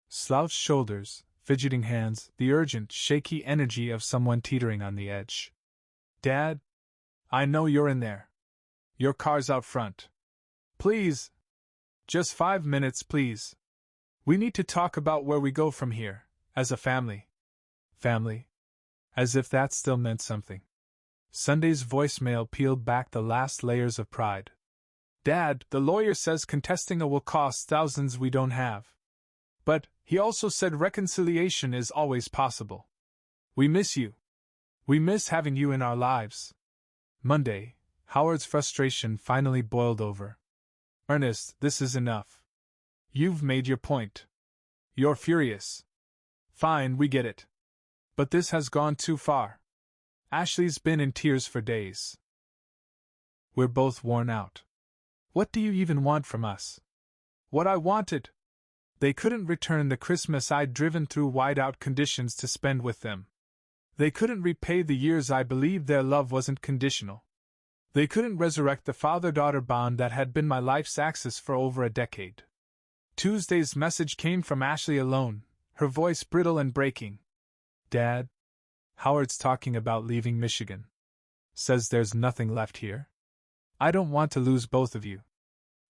Slouched shoulders, fidgeting hands, the urgent, shaky energy of someone teetering on the edge. Dad? I know you're in there. Your car's out front. Please. Just 5 minutes, please. We need to talk about where we go from here. As a family. Family? As if that still meant something. Sunday's voicemail peeled back the last layers of pride. Dad, the lawyer says contesting a will cost thousands we don't have. But, he also said reconciliation is always possible. We miss you. We miss having you in our lives. Monday, Howard's frustration finally boiled over. Ernest, this is enough. You've made your point. You're furious. Fine, we get it. But this has gone too far. Ashley's been in tears for days. We're both worn out. What do you even want from us? What I wanted. They couldn't return the Christmas I'd driven through whiteout conditions to spend with them. They couldn't repay the years I believed their love wasn't conditional. They couldn't resurrect the father-daughter bond that had been my life's axis for over a decade. Tuesday's message came from Ashley alone, her voice brittle and breaking. Dad, Howard's talking about leaving Michigan. Says there's nothing left here. I don't want to lose both of you.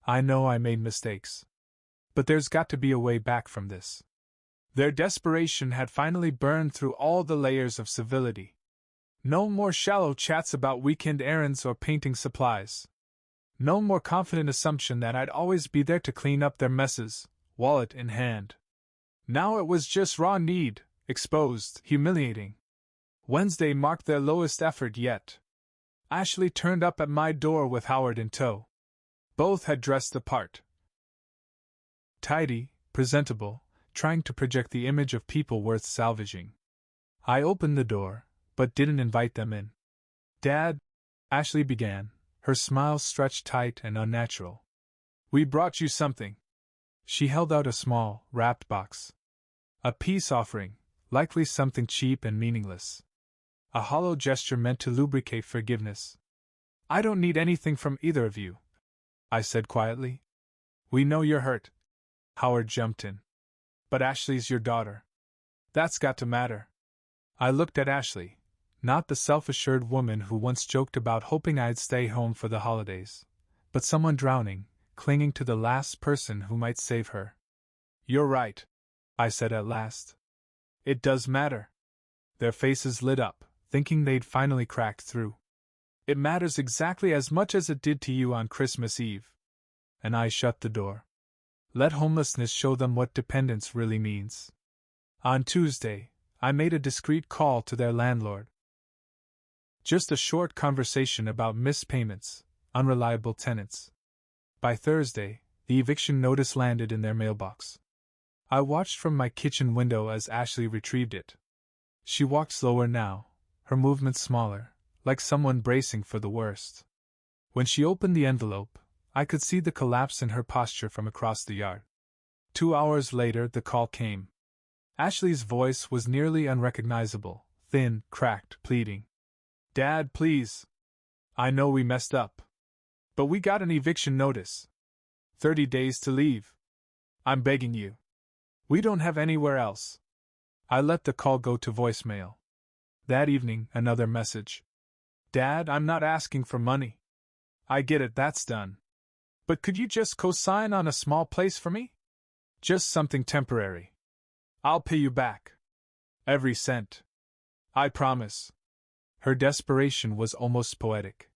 I know I made mistakes. But there's got to be a way back from this. Their desperation had finally burned through all the layers of civility. No more shallow chats about weekend errands or painting supplies. No more confident assumption that I'd always be there to clean up their messes, wallet in hand. Now it was just raw need, exposed, humiliating. Wednesday marked their lowest effort yet. Ashley turned up at my door with Howard in tow. Both had dressed the part. Tidy, presentable, trying to project the image of people worth salvaging. I opened the door, but didn't invite them in. Dad, Ashley began, her smile stretched tight and unnatural. We brought you something. She held out a small, wrapped box. A peace offering, likely something cheap and meaningless. A hollow gesture meant to lubricate forgiveness. I don't need anything from either of you, I said quietly. We know you're hurt. Howard jumped in. But Ashley's your daughter. That's got to matter. I looked at Ashley, not the self-assured woman who once joked about hoping I'd stay home for the holidays, but someone drowning, clinging to the last person who might save her. You're right, I said at last. It does matter. Their faces lit up, thinking they'd finally cracked through. It matters exactly as much as it did to you on Christmas Eve. And I shut the door. Let homelessness show them what dependence really means. On Tuesday, I made a discreet call to their landlord. Just a short conversation about missed payments, unreliable tenants. By Thursday, the eviction notice landed in their mailbox. I watched from my kitchen window as Ashley retrieved it. She walked slower now, her movements smaller, like someone bracing for the worst. When she opened the envelope, I could see the collapse in her posture from across the yard. 2 hours later, the call came. Ashley's voice was nearly unrecognizable, thin, cracked, pleading. Dad, please. I know we messed up. But we got an eviction notice. 30 days to leave. I'm begging you. We don't have anywhere else. I let the call go to voicemail. That evening, another message. Dad, I'm not asking for money. I get it, that's done. But could you just co-sign on a small place for me? Just something temporary. I'll pay you back. Every cent. I promise. Her desperation was almost poetic.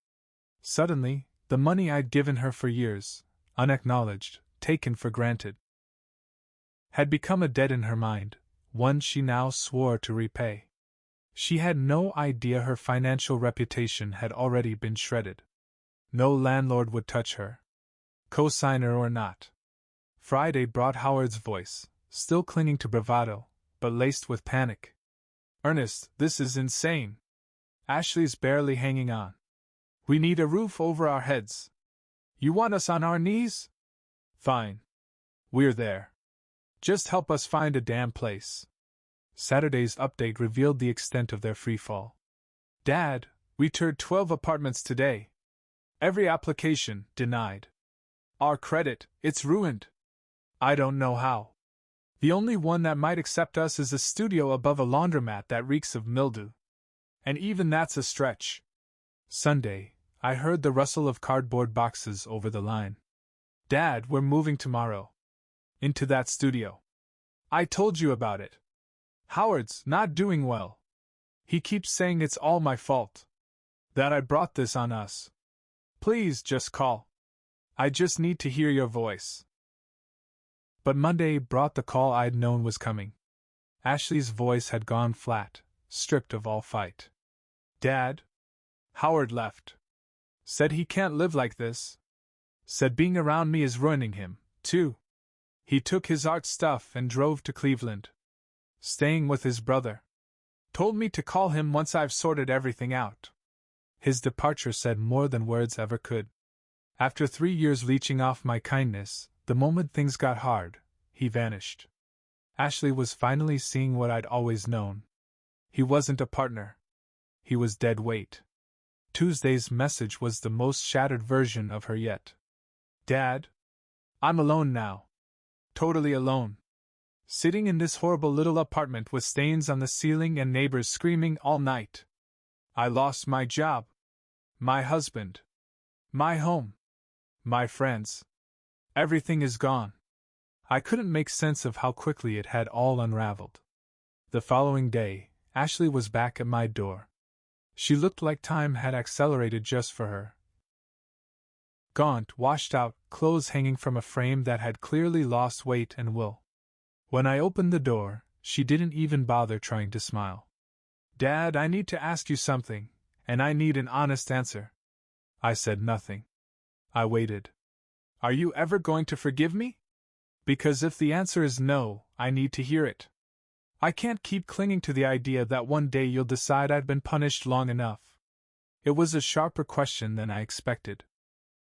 Suddenly, the money I'd given her for years, unacknowledged, taken for granted, had become a debt in her mind, one she now swore to repay. She had no idea her financial reputation had already been shredded. No landlord would touch her, co-signer or not. Friday brought Howard's voice, still clinging to bravado, but laced with panic. Ernest, this is insane. Ashley's barely hanging on. We need a roof over our heads. You want us on our knees? Fine. We're there. Just help us find a damn place. Saturday's update revealed the extent of their freefall. Dad, we toured 12 apartments today. Every application denied. Our credit, it's ruined. I don't know how. The only one that might accept us is a studio above a laundromat that reeks of mildew. And even that's a stretch. Sunday, I heard the rustle of cardboard boxes over the line. Dad, we're moving tomorrow. Into that studio. I told you about it. Howard's not doing well. He keeps saying it's all my fault. That I brought this on us. Please just call. I just need to hear your voice. But Monday brought the call I'd known was coming. Ashley's voice had gone flat, stripped of all fight. Dad? Howard left. Said he can't live like this. Said being around me is ruining him, too. He took his art stuff and drove to Cleveland. Staying with his brother. Told me to call him once I've sorted everything out. His departure said more than words ever could. After 3 years leeching off my kindness, the moment things got hard, he vanished. Ashley was finally seeing what I'd always known. He wasn't a partner. He was dead weight. Tuesday's message was the most shattered version of her yet. Dad? I'm alone now. Totally alone. Sitting in this horrible little apartment with stains on the ceiling and neighbors screaming all night. I lost my job. My husband. My home. My friends. Everything is gone. I couldn't make sense of how quickly it had all unraveled. The following day, Ashley was back at my door. She looked like time had accelerated just for her. Gaunt, washed out, clothes hanging from a frame that had clearly lost weight and will. When I opened the door, she didn't even bother trying to smile. Dad, I need to ask you something, and I need an honest answer. I said nothing. I waited. Are you ever going to forgive me? Because if the answer is no, I need to hear it. I can't keep clinging to the idea that one day you'll decide I've been punished long enough. It was a sharper question than I expected.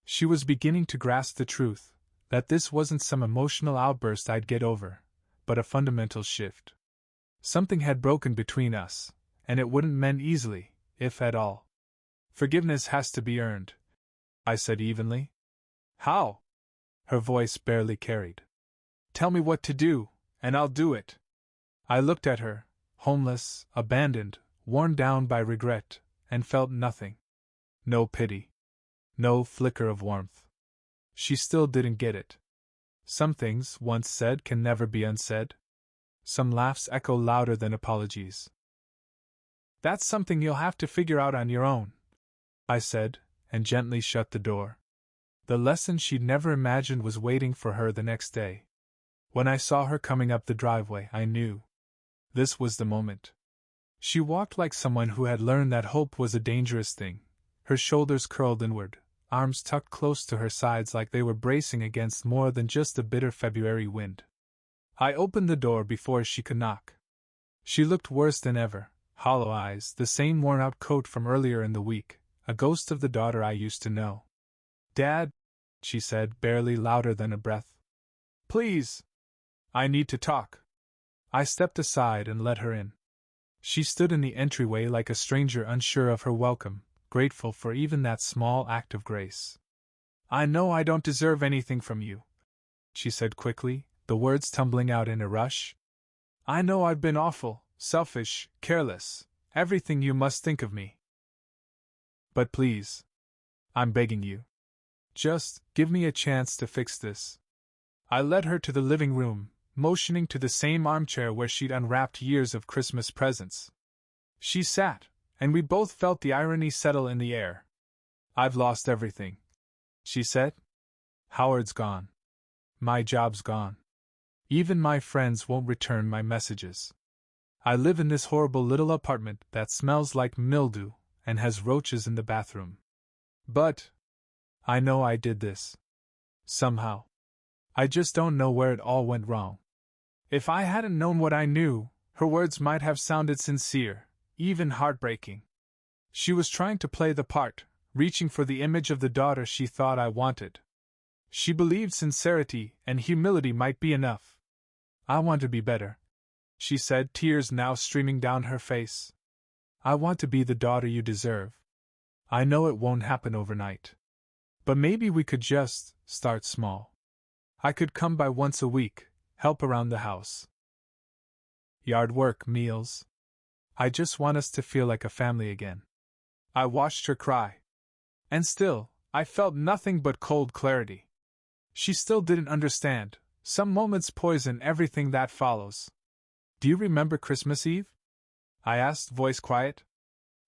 She was beginning to grasp the truth, that this wasn't some emotional outburst I'd get over, but a fundamental shift. Something had broken between us, and it wouldn't mend easily, if at all. Forgiveness has to be earned, I said evenly. How? Her voice barely carried. Tell me what to do, and I'll do it. I looked at her, homeless, abandoned, worn down by regret, and felt nothing. No pity. No flicker of warmth. She still didn't get it. Some things, once said, can never be unsaid. Some laughs echo louder than apologies. That's something you'll have to figure out on your own, I said, and gently shut the door. The lesson she'd never imagined was waiting for her the next day. When I saw her coming up the driveway, I knew. This was the moment. She walked like someone who had learned that hope was a dangerous thing, her shoulders curled inward, arms tucked close to her sides like they were bracing against more than just the bitter February wind. I opened the door before she could knock. She looked worse than ever, hollow eyes, the same worn-out coat from earlier in the week, a ghost of the daughter I used to know. Dad, she said, barely louder than a breath. Please. I need to talk. I stepped aside and let her in. She stood in the entryway like a stranger unsure of her welcome, grateful for even that small act of grace. I know I don't deserve anything from you, she said quickly, the words tumbling out in a rush. I know I've been awful, selfish, careless, everything you must think of me. But please, I'm begging you. Just give me a chance to fix this. I led her to the living room, motioning to the same armchair where she'd unwrapped years of Christmas presents. She sat, and we both felt the irony settle in the air. I've lost everything, she said. Howard's gone. My job's gone. Even my friends won't return my messages. I live in this horrible little apartment that smells like mildew and has roaches in the bathroom. But I know I did this. Somehow. I just don't know where it all went wrong. If I hadn't known what I knew, her words might have sounded sincere, even heartbreaking. She was trying to play the part, reaching for the image of the daughter she thought I wanted. She believed sincerity and humility might be enough. I want to be better, she said, tears now streaming down her face. I want to be the daughter you deserve. I know it won't happen overnight. But maybe we could just start small. I could come by once a week, help around the house. Yard work, meals. I just want us to feel like a family again. I watched her cry. And still, I felt nothing but cold clarity. She still didn't understand. Some moments poison everything that follows. Do you remember Christmas Eve? I asked, voice quiet.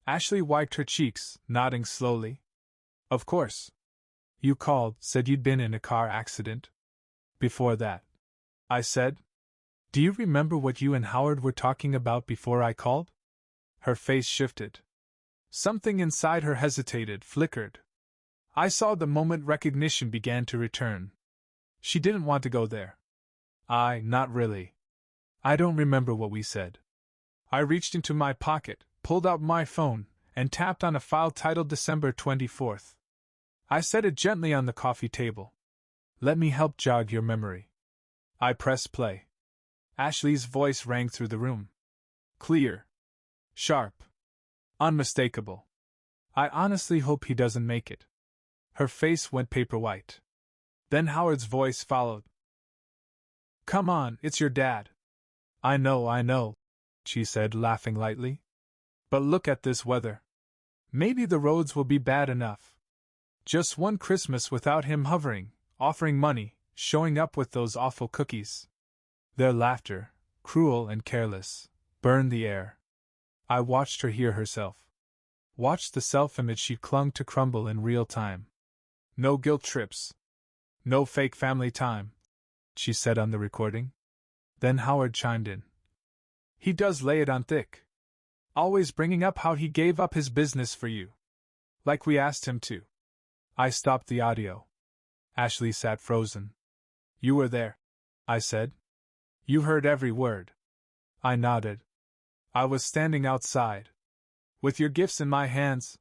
Ashley wiped her cheeks, nodding slowly. Of course. You called, said you'd been in a car accident. Before that, I said. Do you remember what you and Howard were talking about before I called? Her face shifted. Something inside her hesitated, flickered. I saw the moment recognition began to return. She didn't want to go there. Not really. I don't remember what we said. I reached into my pocket, pulled out my phone, and tapped on a file titled December 24th. I set it gently on the coffee table. Let me help jog your memory. I pressed play. Ashley's voice rang through the room. Clear. Sharp. Unmistakable. I honestly hope he doesn't make it. Her face went paper white. Then Howard's voice followed. Come on, it's your dad. I know, she said, laughing lightly. But look at this weather. Maybe the roads will be bad enough. Just one Christmas without him hovering, offering money, showing up with those awful cookies. Their laughter, cruel and careless, burned the air. I watched her hear herself. Watched the self-image she clung to crumble in real time. No guilt trips. No fake family time, she said on the recording. Then Howard chimed in. He does lay it on thick. Always bringing up how he gave up his business for you. Like we asked him to. I stopped the audio. Ashley sat frozen. You were there, I said. You heard every word. I nodded. I was standing outside, with your gifts in my hands,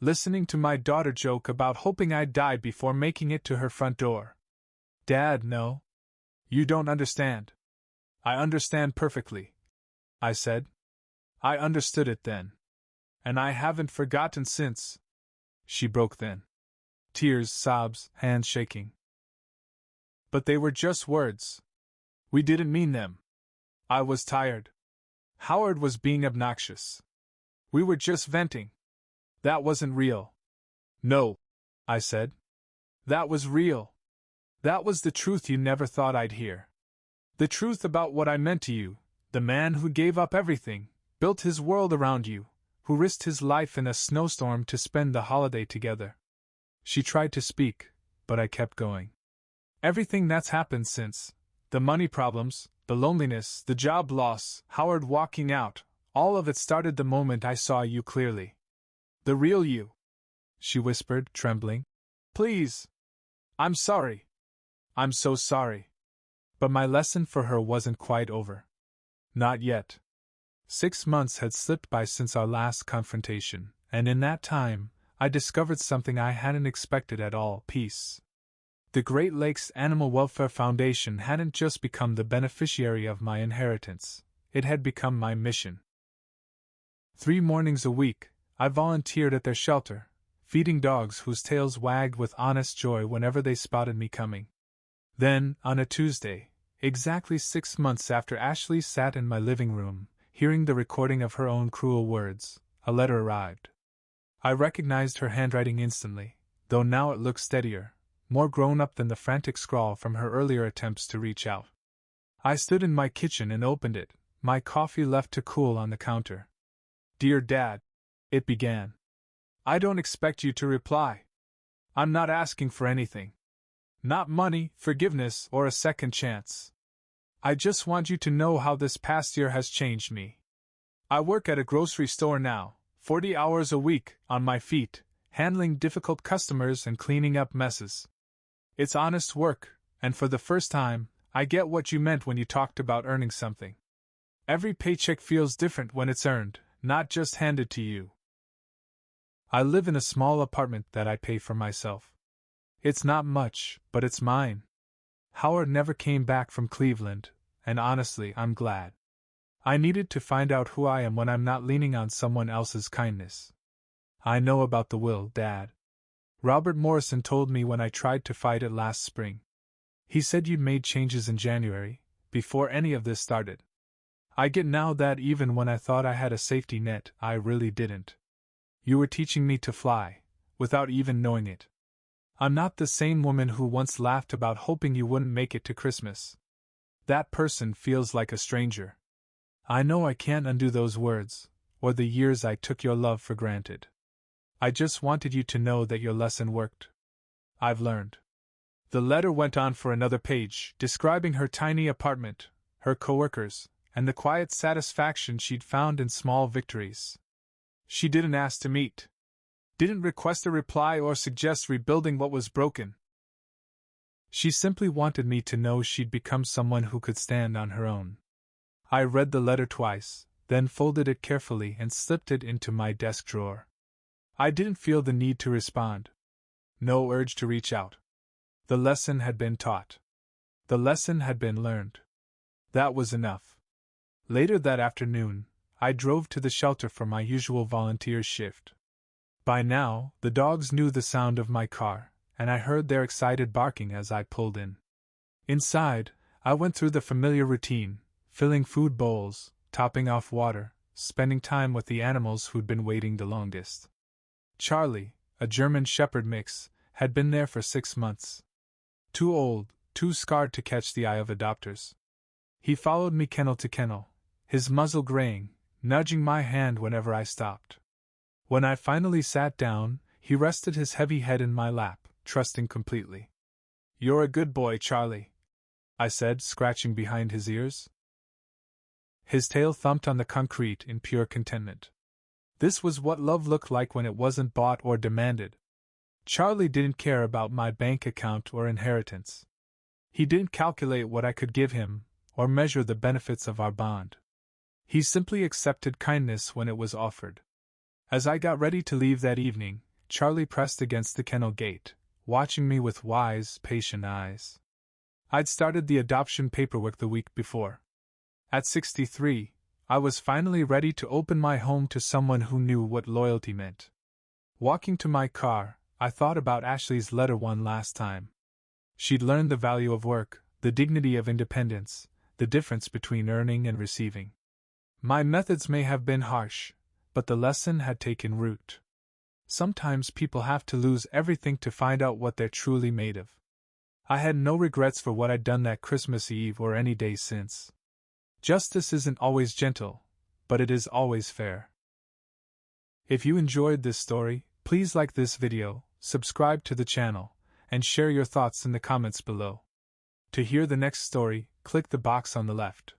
listening to my daughter joke about hoping I'd die before making it to her front door. Dad, no. You don't understand. I understand perfectly, I said. I understood it then. And I haven't forgotten since. She broke then. Tears, sobs, hands shaking. But they were just words. We didn't mean them. I was tired. Howard was being obnoxious. We were just venting. That wasn't real. No, I said. That was real. That was the truth you never thought I'd hear. The truth about what I meant to you, the man who gave up everything, built his world around you, who risked his life in a snowstorm to spend the holiday together. She tried to speak, but I kept going. Everything that's happened since, the money problems, the loneliness, the job loss, Howard walking out, all of it started the moment I saw you clearly. The real you, she whispered, trembling. Please. I'm sorry. I'm so sorry. But my lesson for her wasn't quite over. Not yet. 6 months had slipped by since our last confrontation, and in that time, I discovered something I hadn't expected at all: peace. The Great Lakes Animal Welfare Foundation hadn't just become the beneficiary of my inheritance, it had become my mission. 3 mornings a week, I volunteered at their shelter, feeding dogs whose tails wagged with honest joy whenever they spotted me coming. Then, on a Tuesday, exactly 6 months after Ashley sat in my living room, hearing the recording of her own cruel words, a letter arrived. I recognized her handwriting instantly, though now it looked steadier, more grown-up than the frantic scrawl from her earlier attempts to reach out. I stood in my kitchen and opened it, my coffee left to cool on the counter. Dear Dad, it began. I don't expect you to reply. I'm not asking for anything. Not money, forgiveness, or a second chance. I just want you to know how this past year has changed me. I work at a grocery store now, 40 hours a week, on my feet, handling difficult customers and cleaning up messes. It's honest work, and for the first time, I get what you meant when you talked about earning something. Every paycheck feels different when it's earned, not just handed to you. I live in a small apartment that I pay for myself. It's not much, but it's mine. Howard never came back from Cleveland, and honestly, I'm glad. I needed to find out who I am when I'm not leaning on someone else's kindness. I know about the will, Dad. Robert Morrison told me when I tried to fight it last spring. He said you'd made changes in January, before any of this started. I get now that even when I thought I had a safety net, I really didn't. You were teaching me to fly, without even knowing it. I'm not the same woman who once laughed about hoping you wouldn't make it to Christmas. That person feels like a stranger. I know I can't undo those words, or the years I took your love for granted. I just wanted you to know that your lesson worked. I've learned. The letter went on for another page, describing her tiny apartment, her coworkers, and the quiet satisfaction she'd found in small victories. She didn't ask to meet. Didn't request a reply or suggest rebuilding what was broken. She simply wanted me to know she'd become someone who could stand on her own. I read the letter twice, then folded it carefully and slipped it into my desk drawer. I didn't feel the need to respond. No urge to reach out. The lesson had been taught. The lesson had been learned. That was enough. Later that afternoon, I drove to the shelter for my usual volunteer shift. By now, the dogs knew the sound of my car, and I heard their excited barking as I pulled in. Inside, I went through the familiar routine, filling food bowls, topping off water, spending time with the animals who'd been waiting the longest. Charlie, a German Shepherd mix, had been there for 6 months. Too old, too scarred to catch the eye of adopters. He followed me kennel to kennel, his muzzle graying, nudging my hand whenever I stopped. When I finally sat down, he rested his heavy head in my lap, trusting completely. "You're a good boy, Charlie," I said, scratching behind his ears. His tail thumped on the concrete in pure contentment. This was what love looked like when it wasn't bought or demanded. Charlie didn't care about my bank account or inheritance. He didn't calculate what I could give him, or measure the benefits of our bond. He simply accepted kindness when it was offered. As I got ready to leave that evening, Charlie pressed against the kennel gate, watching me with wise, patient eyes. I'd started the adoption paperwork the week before. At 63, I was finally ready to open my home to someone who knew what loyalty meant. Walking to my car, I thought about Ashley's letter one last time. She'd learned the value of work, the dignity of independence, the difference between earning and receiving. My methods may have been harsh, but the lesson had taken root. Sometimes people have to lose everything to find out what they're truly made of. I had no regrets for what I'd done that Christmas Eve or any day since. Justice isn't always gentle, but it is always fair. If you enjoyed this story, please like this video, subscribe to the channel, and share your thoughts in the comments below. To hear the next story, click the box on the left.